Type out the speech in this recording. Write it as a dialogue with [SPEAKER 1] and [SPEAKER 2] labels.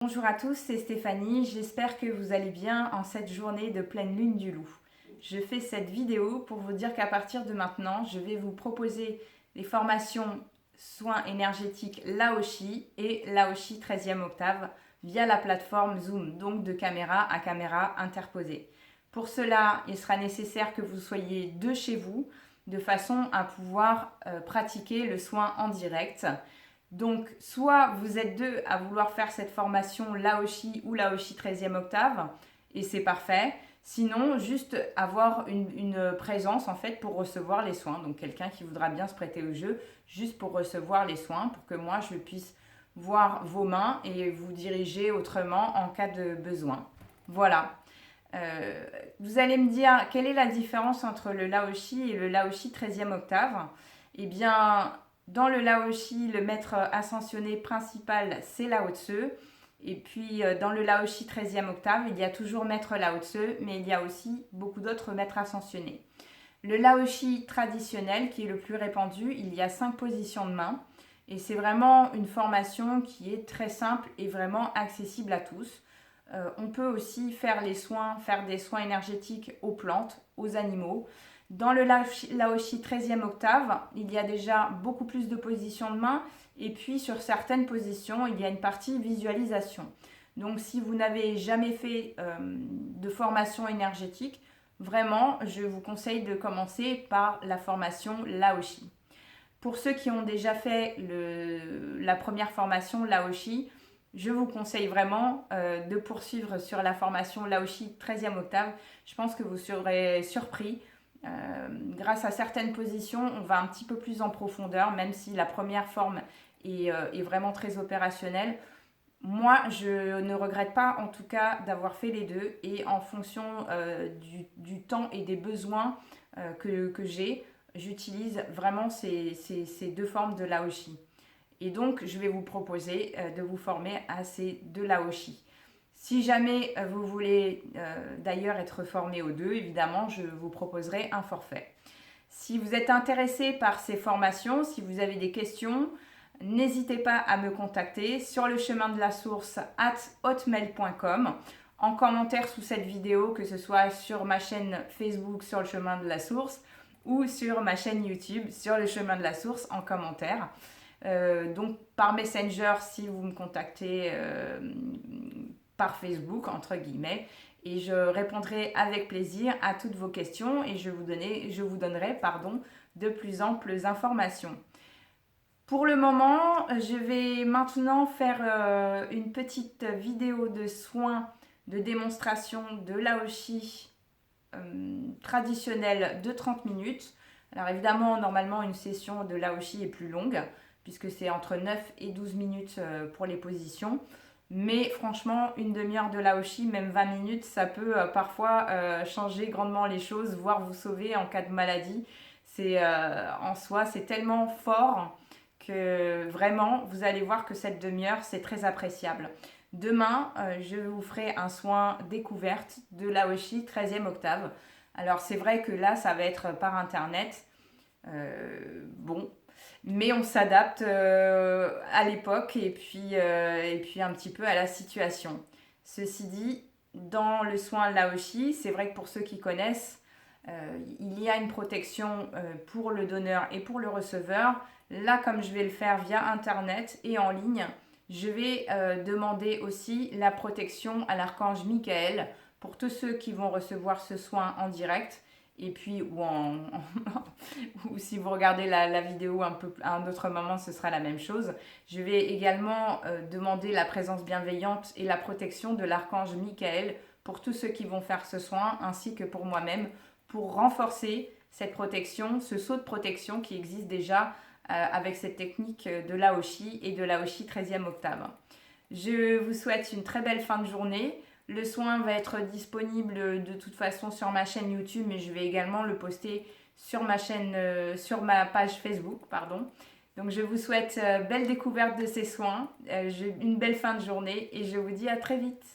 [SPEAKER 1] Bonjour à tous, c'est Stéphanie, j'espère que vous allez bien en cette journée de pleine lune du loup. Je fais cette vidéo pour vous dire qu'à partir de maintenant, je vais vous proposer les formations soins énergétiques Laoshi et Laoshi 13e octave via la plateforme Zoom, donc de caméra à caméra interposée. Pour cela, il sera nécessaire que vous soyez deux chez vous de façon à pouvoir pratiquer le soin en direct. Donc, soit vous êtes deux à vouloir faire cette formation Laoshi ou Laoshi 13e octave, et c'est parfait. Sinon, juste avoir une présence en fait pour recevoir les soins. Donc, quelqu'un qui voudra bien se prêter au jeu, juste pour recevoir les soins, pour que moi je puisse voir vos mains et vous diriger autrement en cas de besoin. Voilà. Vous allez me dire quelle est la différence entre le Laoshi et le Laoshi 13e octave. Eh bien, dans le Laoshi, le maître ascensionné principal, c'est Lao Tzu. Et puis, dans le Laoshi 13e octave, il y a toujours maître Lao Tzu, mais il y a aussi beaucoup d'autres maîtres ascensionnés. Le Laoshi traditionnel, qui est le plus répandu, il y a 5 positions de main. Et c'est vraiment une formation qui est très simple et vraiment accessible à tous. On peut aussi faire des soins énergétiques aux plantes, aux animaux. Dans le Laoshi 13e octave, il y a déjà beaucoup plus de positions de main et puis sur certaines positions, il y a une partie visualisation. Donc si vous n'avez jamais fait de formation énergétique, vraiment, je vous conseille de commencer par la formation Laoshi. Pour ceux qui ont déjà fait la première formation Laoshi, je vous conseille vraiment de poursuivre sur la formation Laoshi 13e octave. Je pense que vous serez surpris. Grâce à certaines positions, on va un petit peu plus en profondeur, même si la première forme est vraiment très opérationnelle. Moi, je ne regrette pas en tout cas d'avoir fait les deux et en fonction du temps et des besoins que j'ai, j'utilise vraiment ces deux formes de Laoshi. Et donc, je vais vous proposer de vous former à ces deux Laoshi. Si jamais vous voulez d'ailleurs être formé aux deux, évidemment, je vous proposerai un forfait. Si vous êtes intéressé par ces formations, si vous avez des questions, n'hésitez pas à me contacter sur le chemin de la source @hotmail.com, en commentaire sous cette vidéo, que ce soit sur ma chaîne Facebook sur le chemin de la source ou sur ma chaîne YouTube sur le chemin de la source en commentaire. Donc par Messenger si vous me contactez par Facebook entre guillemets, et je répondrai avec plaisir à toutes vos questions et je vous donnerai de plus amples informations. Pour le moment, je vais maintenant faire une petite vidéo de soins de démonstration de Laoshi traditionnel de 30 minutes. Alors évidemment, normalement, une session de Laoshi est plus longue, puisque c'est entre 9 et 12 minutes pour les positions. Mais franchement, une demi-heure de Laoshi, même 20 minutes, ça peut parfois changer grandement les choses, voire vous sauver en cas de maladie. En soi, c'est tellement fort que vraiment, vous allez voir que cette demi-heure, c'est très appréciable. Demain, je vous ferai un soin découverte de Laoshi 13e octave. Alors c'est vrai que là, ça va être par internet. Bon, mais on s'adapte à l'époque et puis un petit peu à la situation. Ceci dit, dans le soin Laoshi, c'est vrai que pour ceux qui connaissent, il y a une protection pour le donneur et pour le receveur. Là, comme je vais le faire via internet et en ligne, je vais demander aussi la protection à l'archange Michael pour tous ceux qui vont recevoir ce soin en direct. Et puis, ou si vous regardez la vidéo à un autre moment, ce sera la même chose. Je vais également demander la présence bienveillante et la protection de l'archange Michael pour tous ceux qui vont faire ce soin, ainsi que pour moi-même, pour renforcer cette protection, ce saut de protection qui existe déjà avec cette technique de Laoshi et de Laoshi 13e octave. Je vous souhaite une très belle fin de journée. Le soin va être disponible de toute façon sur ma chaîne YouTube, mais je vais également le poster sur ma page Facebook, pardon. Donc je vous souhaite belle découverte de ces soins, une belle fin de journée et je vous dis à très vite.